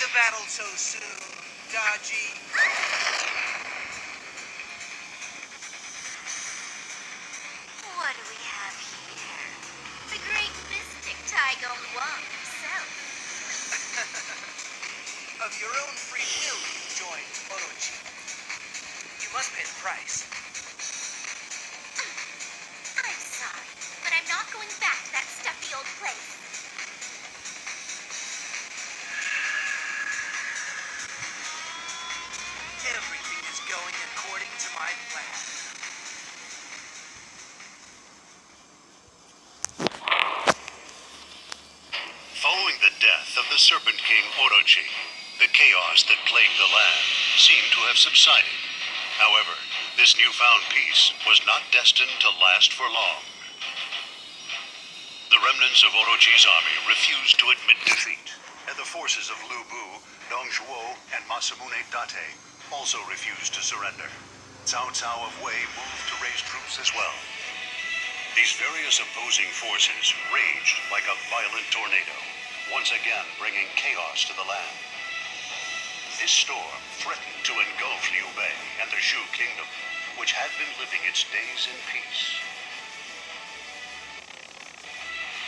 the battle so soon, Daji. What do we have here? The great mystic Taigong Wang himself. Of your own free will, you joined Orochi. You must pay the price. I'm sorry, but I'm not going back to that stuffy old place. Everything is going according to my plan. Following the death of the Serpent King Orochi, the chaos that plagued the land seemed to have subsided. However, this newfound peace was not destined to last for long. The remnants of Orochi's army refused to admit defeat, and the forces of Lu Bu, Dong Zhuo, and Masamune Date also refused to surrender. Cao Cao of Wei moved to raise troops as well. These various opposing forces raged like a violent tornado, once again bringing chaos to the land. This storm threatened to engulf Liu Bei and the Shu kingdom, which had been living its days in peace.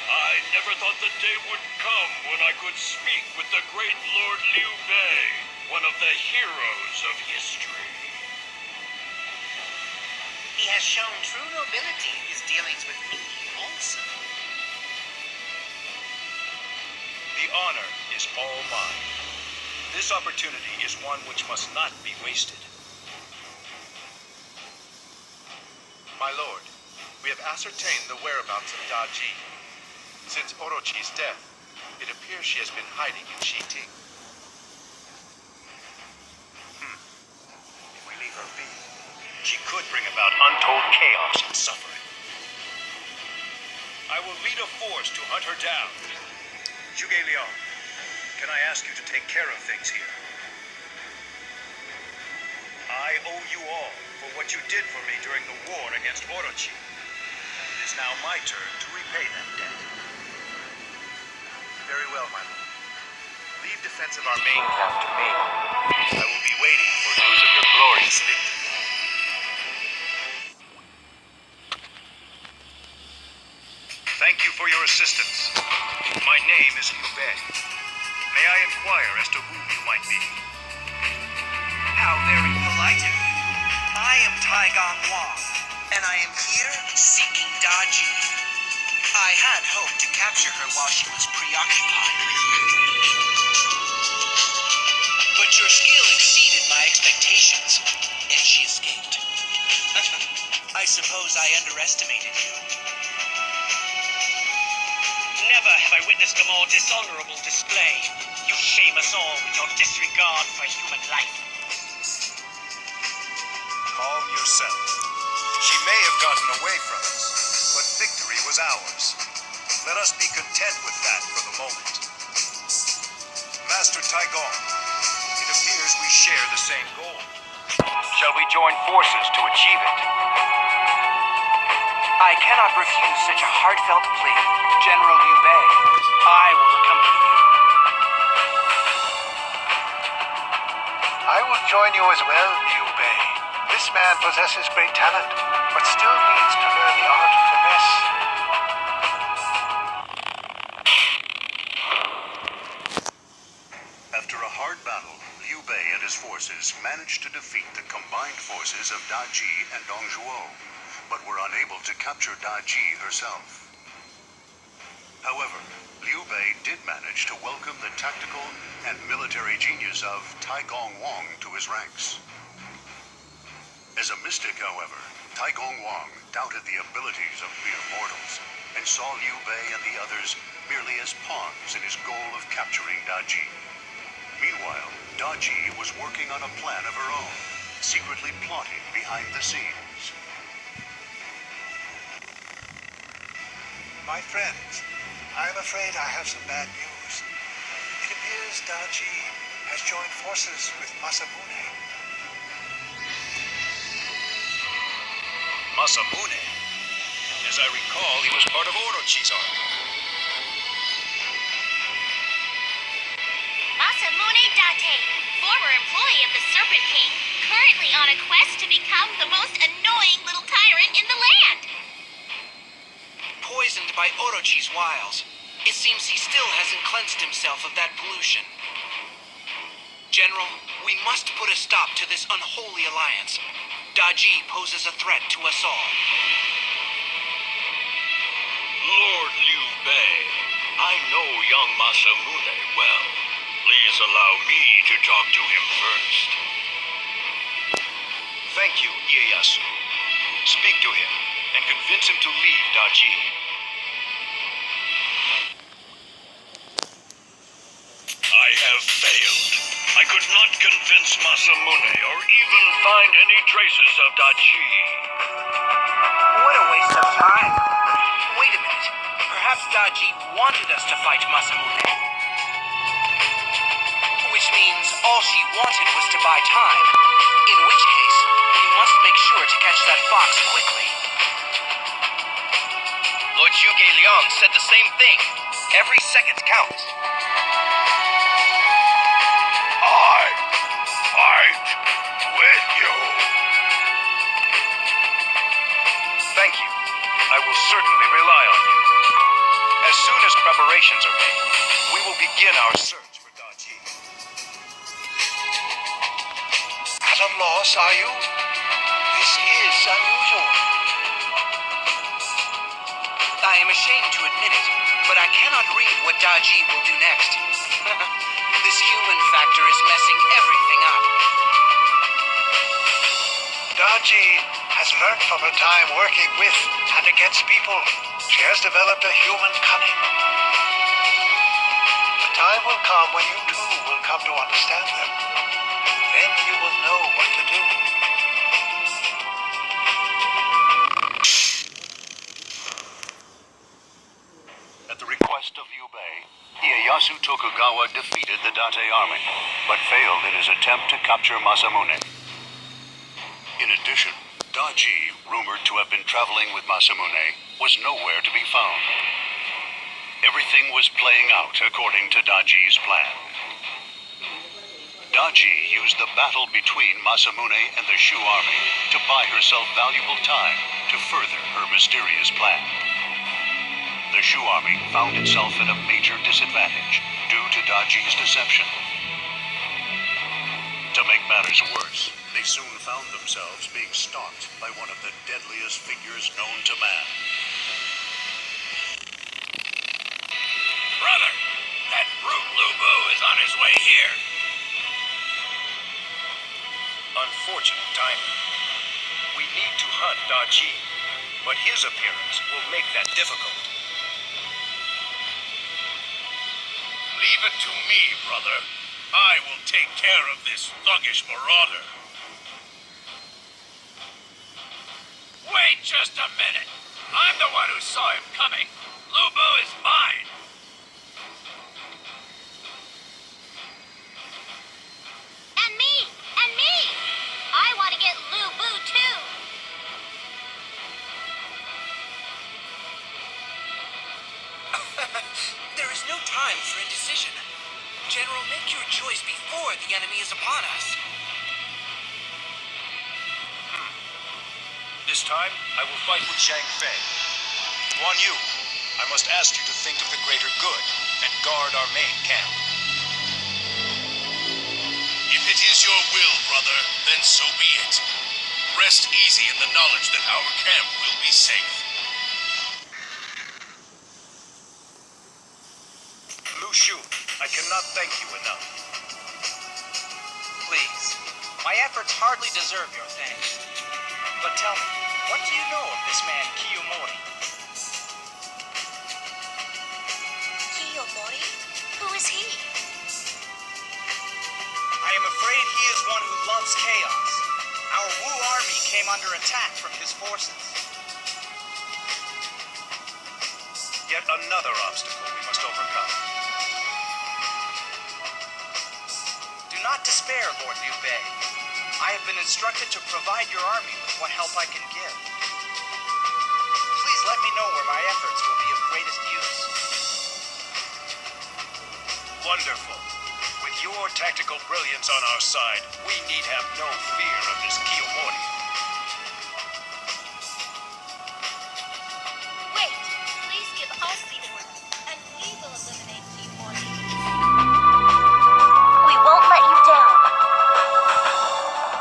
I never thought the day would come when I could speak with the great Lord Liu Bei, one of the heroes of history. He has shown true nobility in his dealings with me, also. The honor is all mine. This opportunity is one which must not be wasted. My lord, we have ascertained the whereabouts of Daji. Since Orochi's death, it appears she has been hiding in Shiting. If we leave her be, she could bring about untold chaos and suffering. I will lead a force to hunt her down. Zhuge Liang, can I ask you to take care of things here? I owe you all for what you did for me during the war against Orochi. It is now my turn to repay that debt. Very well, my lord. Leave defense of our main camp to me. I will be waiting for news of your glorious victory. Thank you for your assistance. My name is Liu Bei. May I inquire as to whom you might be? How very polite of you. I am Taigong Wang, and I am here seeking Daji. I had hoped to capture her while she was preoccupied with you. But your skill exceeded my expectations, and she escaped. I suppose I underestimated you. Never have I witnessed a more dishonorable display. You shame us all with your disregard for human life. Calm yourself. She may have gotten away from us, but victory was ours. Let us be content with that for the moment. Master Taigong, it appears we share the same goal. Shall we join forces to achieve it? I cannot refuse such a heartfelt plea. General Liu Bei, I will accompany you. I will join you as well, Liu Bei. This man possesses great talent, but still needs to learn the art of finesse. After a hard battle, Liu Bei and his forces managed to defeat the combined forces of Daji and Dong Zhuo, but were unable to capture Daji herself. However, Liu Bei did manage to welcome the tactical and military genius of Taigong Wang to his ranks. As a mystic, however, Taigong Wang doubted the abilities of mere mortals and saw Liu Bei and the others merely as pawns in his goal of capturing Daji. Meanwhile, Daji was working on a plan of her own, secretly plotting behind the scenes. My friends, I'm afraid I have some bad news. It appears Daji has joined forces with Masamune. Masamune? As I recall, he was part of Orochi's army. Masamune Date, former employee of the Serpent King, currently on a quest to become the most annoying little tyrant in the land. Poisoned by Orochi's wiles, it seems he still hasn't cleansed himself of that pollution. General, we must put a stop to this unholy alliance. Daji poses a threat to us all. Lord Liu Bei, I know young Masamune well. Please allow me to talk to him first. Thank you, Ieyasu. Speak to him and convince him to leave Daji. I have failed. I could not convince Masamune or even find any traces of Daji. What a waste of time. Wait a minute. Perhaps Daji wanted us to fight Masamune. Which means all she wanted was to buy time. In which case, we must make sure to catch that fox quickly. Lord Zhuge Liang said the same thing. Every second counts. I fight with you. Thank you. I will certainly rely on you. As soon as preparations are made, we will begin our search for Daji. At a loss, are you? This is unusual. I am ashamed to admit it, but I cannot read what Daji will do next. This human factor is messing everything up. Daji has learned from her time working with and against people. She has developed a human cunning. The time will come when you too will come to understand them. Then you will know what to do. At the request of Liu Bei, Ieyasu Tokugawa defeated the Date army, but failed in his attempt to capture Masamune. In addition, Daji, rumored to have been traveling with Masamune, was nowhere to be found. Everything was playing out according to Daji's plan. Daji used the battle between Masamune and the Shu army to buy herself valuable time to further her mysterious plan. The Shu army found itself at a major disadvantage due to Daji's deception. To make matters worse, they soon found themselves being stalked by one of the deadliest figures known to man. Brother, that brute Lu Bu is on his way here. Unfortunate timing. We need to hunt Daji, but his appearance will make that difficult. Leave it to me, brother. I will take care of this thuggish marauder. Wait just a minute. I'm the one who saw him coming. Lu Bu is mine. And me! And me! I want to get Lu Bu too! There is no time for indecision. General, make your choice before the enemy is upon us. This time, I will fight with Zhang Fei. Guan Yu, I must ask you to think of the greater good and guard our main camp. If it is your will, brother, then so be it. Rest easy in the knowledge that our camp will be safe. Lu Shu, I cannot thank you enough. Please. My efforts hardly deserve your thanks. But tell me, what do you know of this man Kiyomori? Kiyomori? Who is he? I am afraid he is one who loves chaos. Our Wu army came under attack from his forces. Yet another obstacle we must overcome. Do not despair, Lord Liu Bei. I have been instructed to provide your army with what help I can give. Please let me know where my efforts will be of greatest use. Wonderful. With With your tactical brilliance on our side, we need have no fear of this Kiyomori. Wait, please give us the order, and we will eliminate Kiyomori. We won't let you down.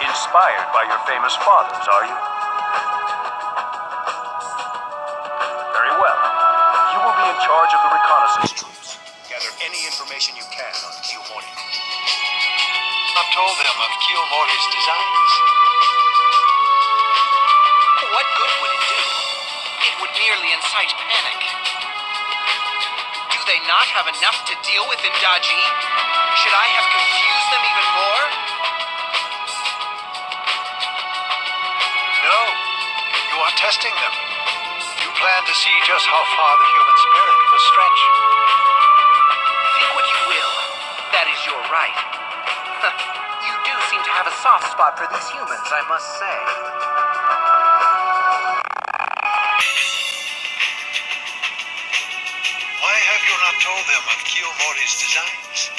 Inspired by your famous fathers, are you? Very well. You will be in charge of the reconnaissance troops. Gather any information you can on Kiyomori. I've told them of Kiyomori's designs. What good would it do? It would merely incite panic. Do they not have enough to deal with in Daji? Should I have confused them even more? No, you are testing them. You plan to see just how far the human spirit will stretch. Think what you will. That is your right. You do seem to have a soft spot for these humans, I must say. Why have you not told them of Kiyomori's designs?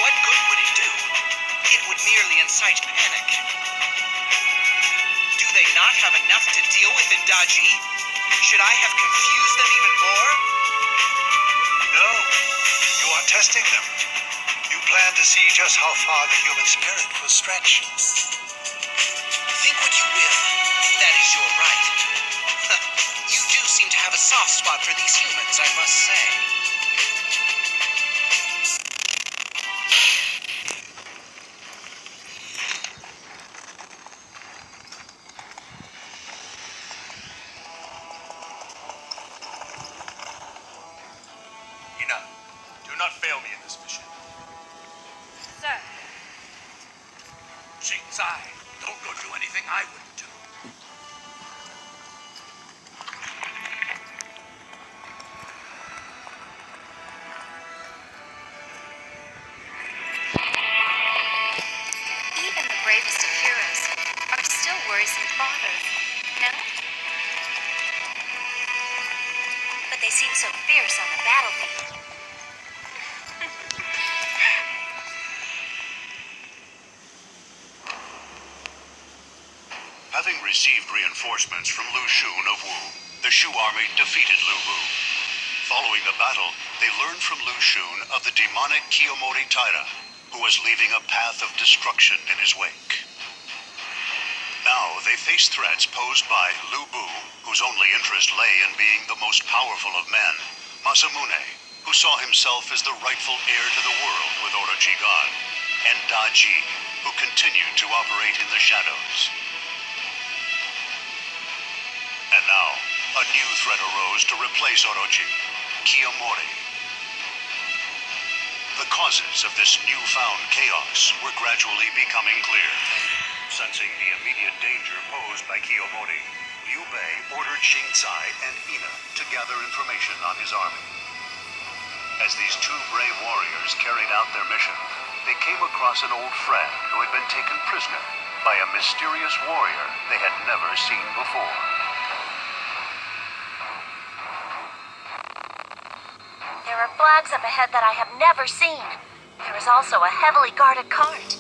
What good would it do? It would merely incite panic. Do they not have enough to deal with in Daji? Should I have confused them even more? No, you are testing them. You plan to see just how far the human spirit will stretch. Think what you will. That is your right. You do seem to have a soft spot for these humans, I must say. Ina, do not fail me in this mission. Sir. Shinzai, don't go do anything I wouldn't do. Even the bravest of heroes are still worrisome fathers, no? But they seem so fierce on the battlefield. Having received reinforcements from Lu Xun of Wu, the Shu army defeated Lu Bu. Following the battle, they learned from Lu Xun of the demonic Kiyomori Taira, who was leaving a path of destruction in his wake. Now they face threats posed by Lu Bu, whose only interest lay in being the most powerful of men, Masamune, who saw himself as the rightful heir to the world with Orochi gone, and Daji, who continued to operate in the shadows. And now, a new threat arose to replace Orochi, Kiyomori. The causes of this newfound chaos were gradually becoming clear. Sensing the immediate danger posed by Kiyomori, Liu Bei ordered Xingzai and Ina to gather information on his army. As these two brave warriors carried out their mission, they came across an old friend who had been taken prisoner by a mysterious warrior they had never seen before. There are flags up ahead that I have never seen. There is also a heavily guarded cart.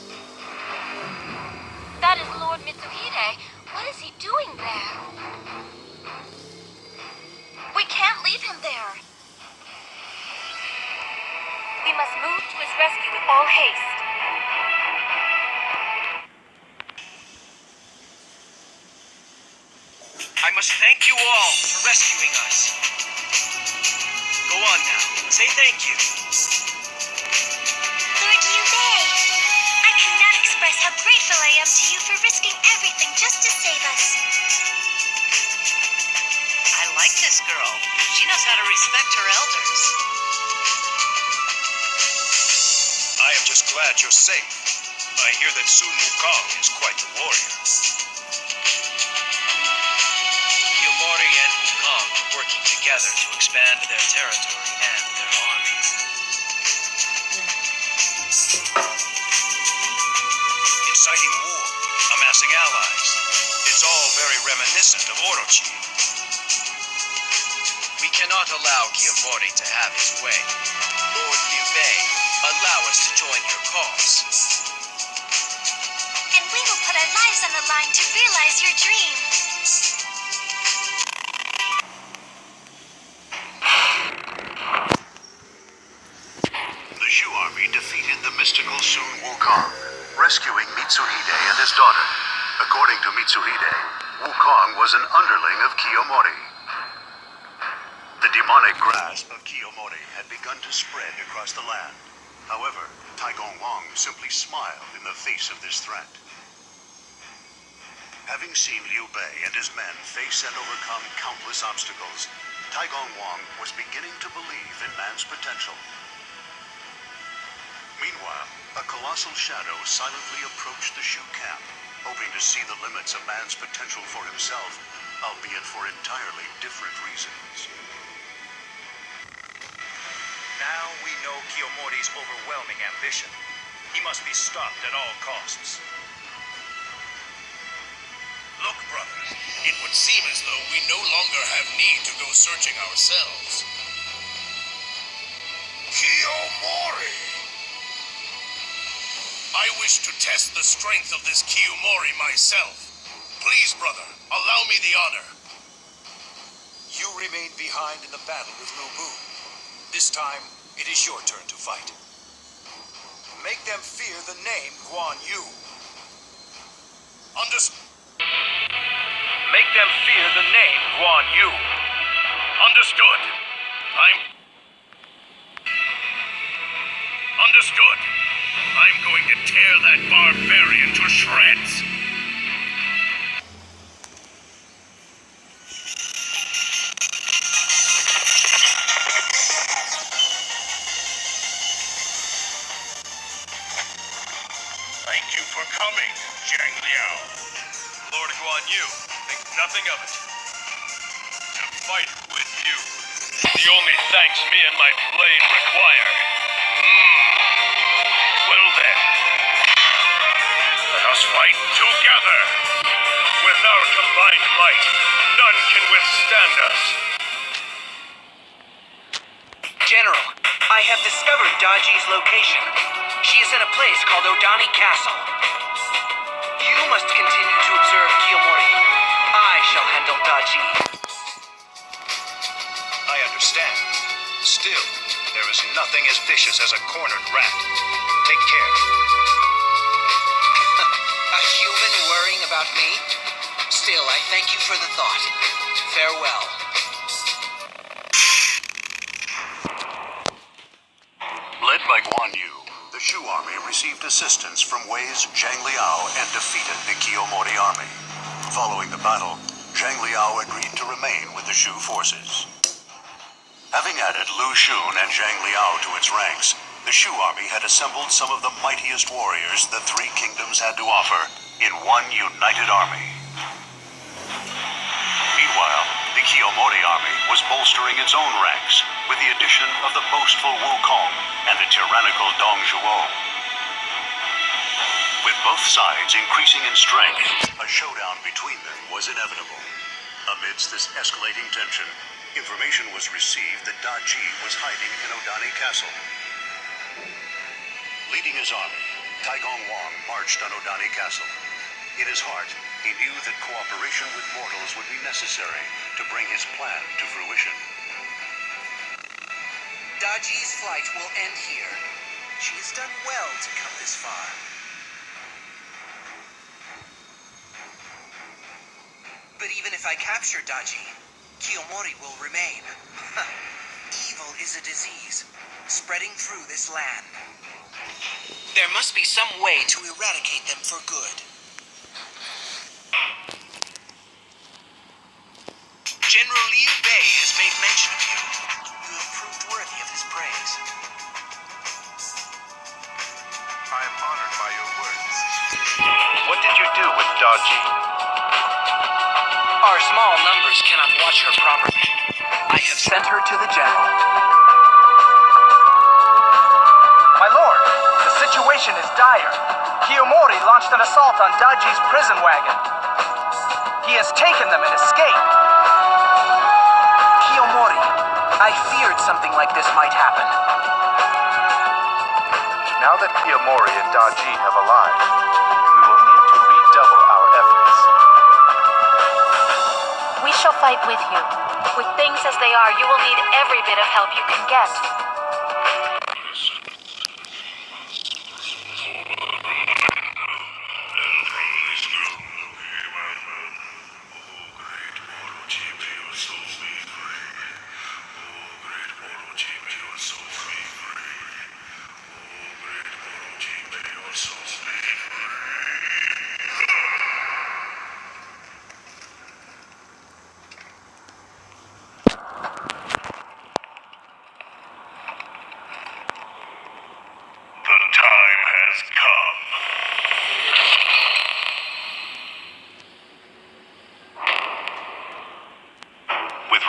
That is Lord Mitsuhide. What is he doing there? We can't leave him there. We must move to his rescue with all haste. I must thank you all for rescuing us. Go on now. Say thank you. Lord Liu Bei, I cannot express how grateful I am to you for risking everything just to save us. I like this girl. She knows how to respect her elders. I am just glad you're safe. I hear that Sun Wukong is quite the warrior. Kiyomori and Wukong are working together to expand their territory and their army. Inciting war, amassing allies. It's all very reminiscent of Orochi. We cannot allow Kiyomori to have his way. Lord Liu Bei cause. And we will put our lives on the line to realize your dream. The Shu army defeated the mystical Sun Wukong, rescuing Mitsuhide and his daughter. According to Mitsuhide, Wukong was an underling of Kiyomori. The demonic grasp of Kiyomori had begun to spread across the land. However, Taigong Wang simply smiled in the face of this threat. Having seen Liu Bei and his men face and overcome countless obstacles, Taigong Wang was beginning to believe in man's potential. Meanwhile, a colossal shadow silently approached the Shu camp, hoping to see the limits of man's potential for himself, albeit for entirely different reasons. Now we know Kiyomori's overwhelming ambition. He must be stopped at all costs. Look, brother, it would seem as though we no longer have need to go searching ourselves. Kiyomori! I wish to test the strength of this Kiyomori myself. Please, brother, allow me the honor. You remain behind in the battle with Lu Bu. This time, it is your turn to fight. Make them fear the name Guan Yu. Make them fear the name Guan Yu. Understood. Understood. I'm going to tear that barbarian to shreds. Thank you for coming, Zhang Liao. Lord Guan Yu, think nothing of it. To fight with you. The only thanks me and my blade require. Well then, let us fight together. With our combined might, none can withstand us. General, I have discovered Daji's location. She is in a place called Odani Castle. You must continue to observe Kiyomori. I shall handle Daji. I understand. Still, there is nothing as vicious as a cornered rat. Take care. A human worrying about me? Still, I thank you for the thought. Farewell. Led by Guan Yu, the Shu army received assistance from Wei's Zhang Liao and defeated the Kiyomori army. Following the battle, Zhang Liao agreed to remain with the Shu forces. Having added Lu Xun and Zhang Liao to its ranks, the Shu army had assembled some of the mightiest warriors the three kingdoms had to offer in one united army. Meanwhile, the Kiyomori army was bolstering its own ranks with the addition of the boastful Wukong and the tyrannical Dong Zhuo. With both sides increasing in strength, a showdown between them was inevitable. Amidst this escalating tension, information was received that Daji was hiding in Odani Castle. Leading his army, Taigong Wang marched on Odani Castle. In his heart, he knew that cooperation with mortals would be necessary to bring his plan to fruition. Daji's flight will end here. She has done well to come this far. But even if I capture Daji, Kiyomori will remain. Evil is a disease, spreading through this land. There must be some way to eradicate them for good. General Liu Bei has made mention of you. You have proved worthy of his praise. I am honored by your words. What did you do with Daji? Our small numbers cannot watch her properly. I have sent her to the general. My lord, the situation is dire. Kiyomori launched an assault on Daji's prison wagon. He has taken them and escaped. Kiyomori, I feared something like this might happen. Now that Kiyomori and Daji have arrived, we will need to redouble our efforts. We shall fight with you. With things as they are, you will need every bit of help you can get.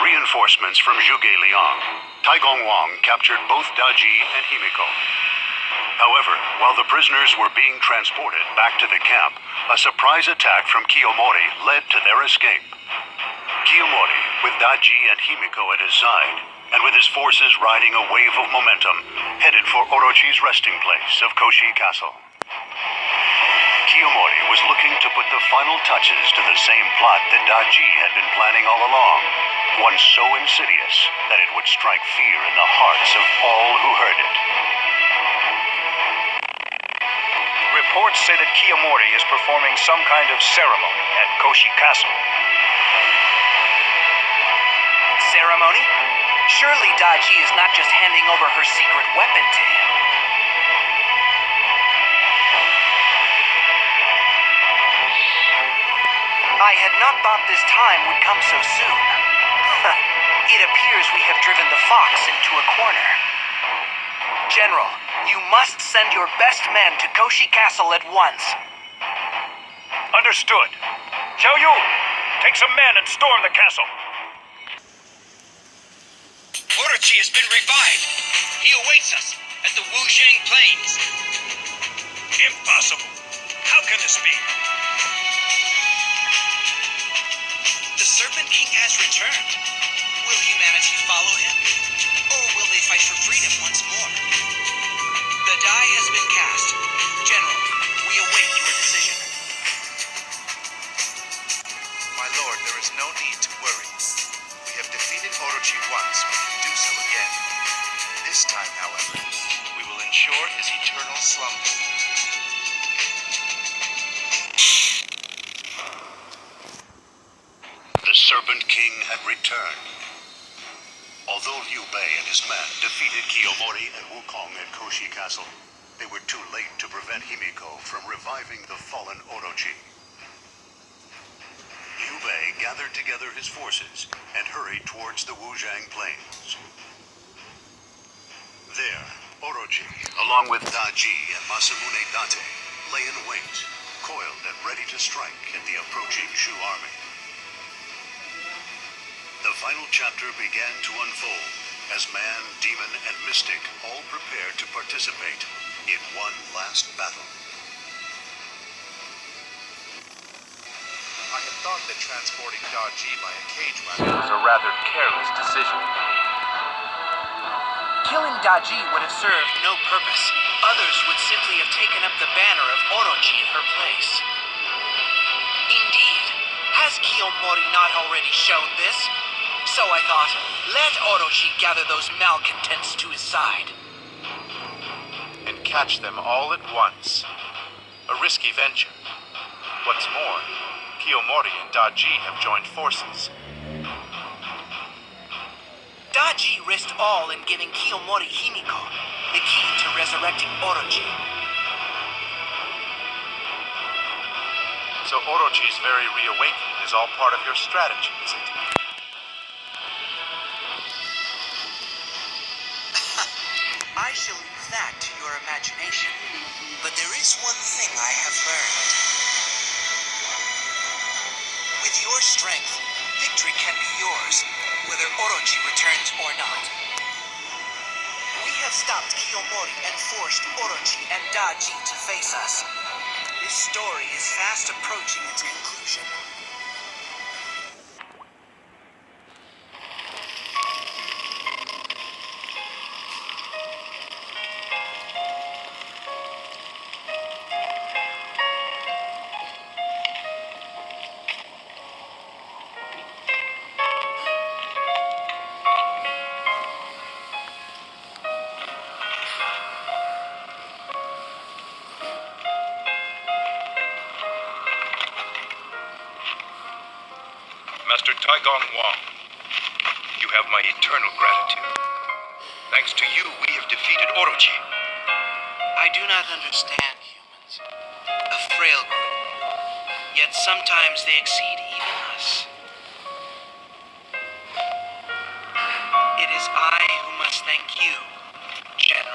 Reinforcements from Zhuge Liang, Taigong Wang captured both Daji and Himiko. However, while the prisoners were being transported back to the camp, a surprise attack from Kiyomori led to their escape. Kiyomori, with Daji and Himiko at his side, and with his forces riding a wave of momentum, headed for Orochi's resting place of Koshi Castle. Kiyomori was looking to put the final touches to the same plot that Daji had been planning all along, one so insidious that it would strike fear in the hearts of all who heard it. Reports say that Kiyomori is performing some kind of ceremony at Koshi Castle. Ceremony? Surely Daji is not just handing over her secret weapon to him. I had not thought this time would come so soon. It appears we have driven the fox into a corner. General, you must send your best men to Koshi Castle at once. Understood. Xiao Yu, take some men and storm the castle. Orochi has been revived. He awaits us at the Wuzhang Plains. Impossible. How can this be? The Serpent King has returned. Will humanity follow him? Or will they fight for freedom once more? The die has been cast. General, we await your decision. My lord, there is no need to worry. We have defeated Orochi once, we can do so again. This time, however, we will ensure his eternal slumber. The Serpent King had returned. Although Liu Bei and his men defeated Kiyomori and Wukong at Koshi Castle, they were too late to prevent Himiko from reviving the fallen Orochi. Liu Bei gathered together his forces and hurried towards the Wuzhang Plains. There, Orochi, along with Daji and Masamune Date, lay in wait, coiled and ready to strike at the approaching Shu army. The final chapter began to unfold as man, demon, and mystic all prepared to participate in one last battle. I had thought that transporting Daji by a cage wagon was a rather careless decision. Killing Daji would have served no purpose. Others would simply have taken up the banner of Orochi in her place. Indeed, has Kiyomori not already shown this? So I thought, let Orochi gather those malcontents to his side. And catch them all at once. A risky venture. What's more, Kiyomori and Daji have joined forces. Daji risked all in giving Kiyomori Himiko, the key to resurrecting Orochi. So Orochi's very reawakening is all part of your strategy, is it? I shall leave that to your imagination. But there is one thing I have learned. With your strength, victory can be yours, whether Orochi returns or not. We have stopped Kiyomori and forced Orochi and Daji to face us. This story is fast approaching its conclusion. Taigong Wang, you have my eternal gratitude. Thanks to you, we have defeated Orochi. I do not understand humans. A frail group. Yet sometimes they exceed even us. It is I who must thank you, General.